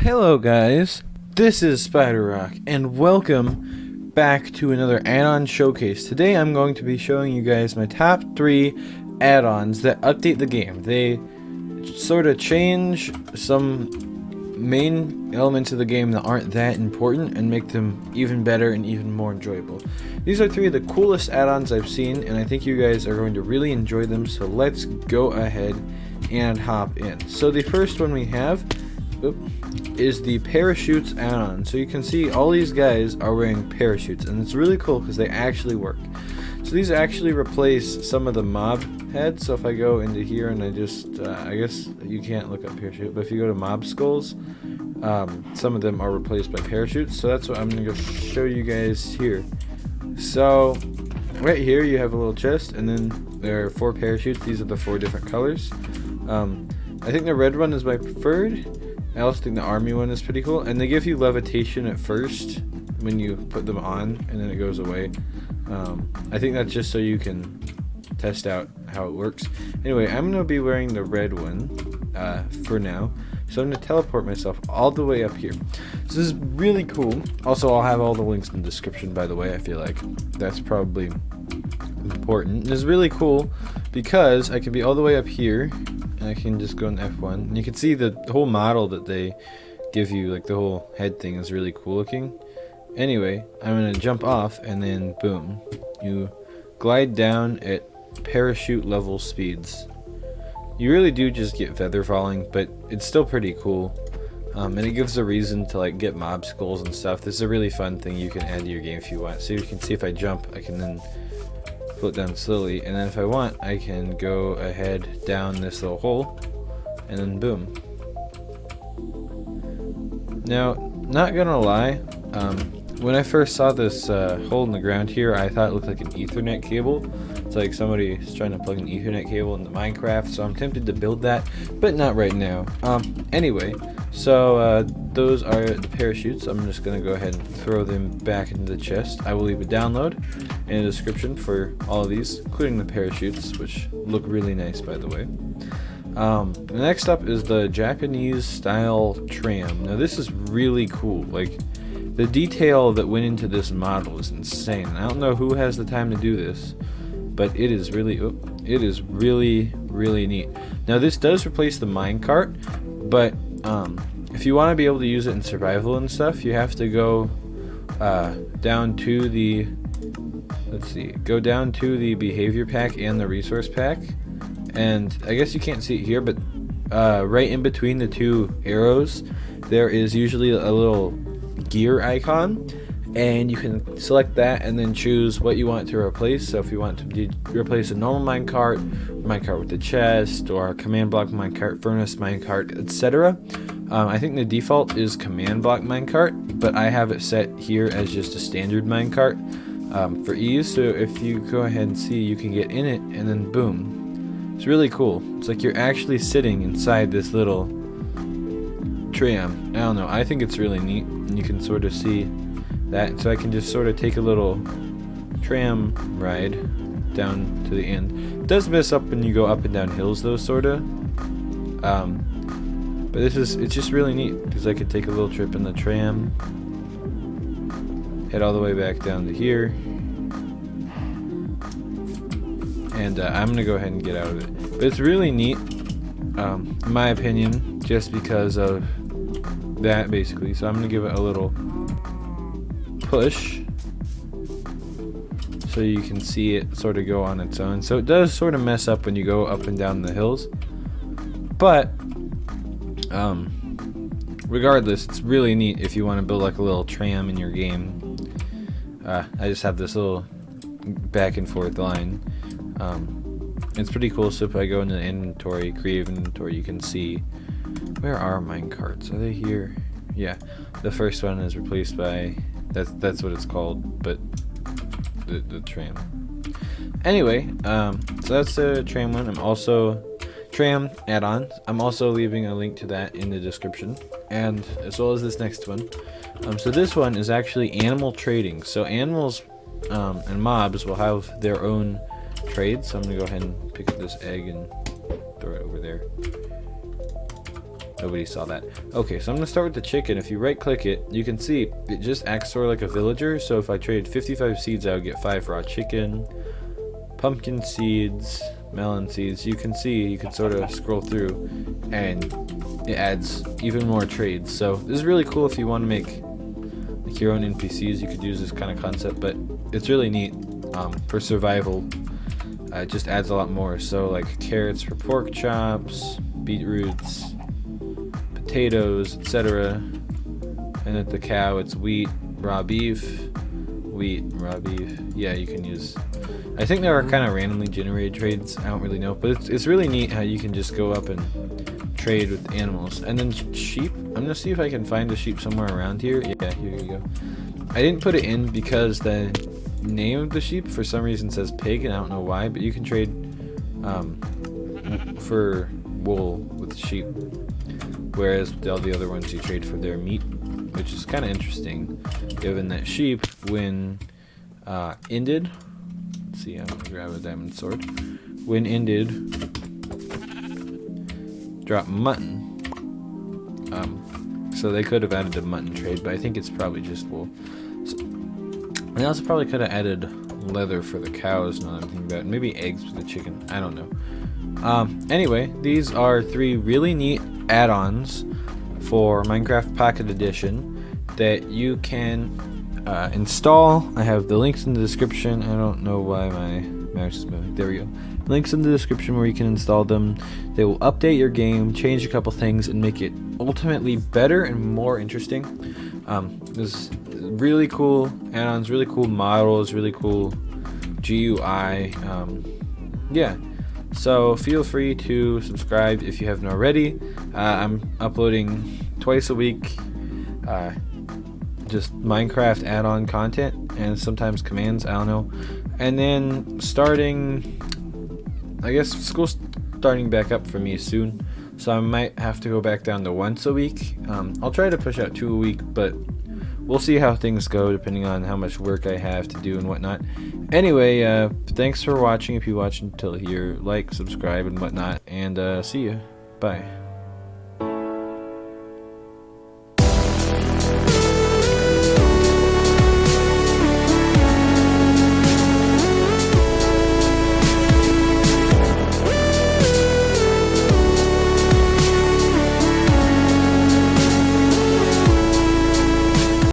Hello guys, this is Spyderrock and welcome back to another add-on showcase. Today I'm going to be showing you guys my top 3 add-ons that update the game. They sort of change some main elements of the game that aren't that important and make them even better and even more enjoyable. These are 3 of the coolest add-ons I've seen, and I think you guys are going to really enjoy them, so let's go ahead and hop in. So the first one we have is the parachutes add-on. So you can see all these guys are wearing parachutes, and it's really cool because they actually work. So these actually replace some of the mob heads. So if I go into here and I just I guess you can't look up parachute, but if you go to mob skulls, some of them are replaced by parachutes. So that's what I'm gonna go show you guys here. So right here you have a little chest, and then there are 4 parachutes. These are the 4 different colors. I think the red one is my preferred. I also think the army one is pretty cool, and they give you levitation at first when you put them on, and then it goes away. I think that's just so you can test out how it works. Anyway, I'm going to be wearing the red one for now, so I'm going to teleport myself all the way up here. So this is really cool. Also, I'll have all the links in the description, by the way. I feel like that's probably important. It's really cool because I can be all the way up here, and I can just go in F1, and you can see the whole model that they give you, like the whole head thing is really cool looking. Anyway, I'm gonna jump off, and then boom, you glide down at parachute level speeds. You really do just get feather falling, but it's still pretty cool, and it gives a reason to like get mob skulls and stuff. This is a really fun thing you can add to your game if you want. So you can see if I jump, I can then float down slowly, and then if I want, I can go ahead down this little hole, and then boom. Now, not gonna lie, when I first saw this hole in the ground here, I thought it looked like an Ethernet cable. It's like somebody's trying to plug an Ethernet cable into Minecraft, so I'm tempted to build that, but not right now. Anyway, so those are the parachutes. I'm just going to go ahead and throw them back into the chest. I will leave a download and a description for all of these, including the parachutes, which look really nice, by the way. Next up is the Japanese style tram. Now this is really cool. Like, the detail that went into this model is insane. I don't know who has the time to do this, but it is really neat. Now this does replace the minecart, but if you want to be able to use it in survival and stuff, you have to go down to the behavior pack and the resource pack, and I guess you can't see it here, but right in between the 2 arrows there is usually a little gear icon, and you can select that and then choose what you want to replace. So if you want to replace a normal minecart with the chest, or a command block minecart, furnace minecart, etc. I think the default is command block minecart, but I have it set here as just a standard minecart for ease. So if you go ahead and see, you can get in it, and then boom. It's really cool. It's like you're actually sitting inside this little tram. I don't know, I think it's really neat, and you can sort of see that. So I can just sort of take a little tram ride down to the end. It does mess up when you go up and down hills though, sorta. But it's just really neat because I could take a little trip in the tram, head all the way back down to here, and I'm gonna go ahead and get out of it. But it's really neat, in my opinion, just because of that basically. So I'm gonna give it a little push so you can see it sort of go on its own. So it does sort of mess up when you go up and down the hills, but regardless, it's really neat if you want to build like a little tram in your game. I just have this little back and forth line. It's pretty cool. So if I go into the inventory, creative inventory, you can see, where are minecarts? Are they here? Yeah, the first one is replaced by, that's what it's called, but the tram. Anyway, so that's the tram one. I'm also tram add-on. I'm also leaving a link to that in the description, and as well as this next one. So this one is actually animal trading. So animals and mobs will have their own trades. So I'm gonna go ahead and pick up this egg and throw it over there. Nobody saw that. Okay, so I'm gonna start with the chicken. If you right click it, you can see it just acts sort of like a villager. So if I trade 55 seeds, I would get 5 raw chicken, pumpkin seeds, melon seeds. You can see, you can sort of scroll through and it adds even more trades. So this is really cool if you want to make like your own NPCs. You could use this kind of concept, but it's really neat for survival. It just adds a lot more. So like carrots for pork chops, beetroots, potatoes, etc. And at the cow, it's wheat, raw beef, wheat, raw beef. Yeah, you can use. I think there are kind of randomly generated trades. I don't really know, but it's really neat how you can just go up and trade with animals. And then sheep. I'm gonna see if I can find a sheep somewhere around here. Yeah, here you go. I didn't put it in because the name of the sheep for some reason says pig, and I don't know why. But you can trade for wool with sheep, whereas all the other ones you trade for their meat, which is kind of interesting, given that sheep, when ended. Let's see, I'm gonna grab a diamond sword. When ended, drop mutton. So they could have added a mutton trade, but I think it's probably just wool. So, they also probably could have added leather for the cows. Now that I'm thinking about it. Maybe eggs for the chicken. I don't know. Anyway, these are 3 really neat add-ons for Minecraft Pocket Edition that you can install. I have the links in the description. I don't know why my mouse is moving. There we go. Links in the description where you can install them. They will update your game, change a couple things, and make it ultimately better and more interesting. There's really cool add-ons, really cool models, really cool GUI. Yeah. So feel free to subscribe if you haven't already. I'm uploading twice a week. Just Minecraft add-on content and sometimes commands, I don't know. And then starting, I guess school's starting back up for me soon, so I might have to go back down to once a week. I'll try to push out 2 a week, but we'll see how things go depending on how much work I have to do and whatnot. Anyway, thanks for watching. If you watched until here, like, subscribe, and whatnot, and see you. Bye.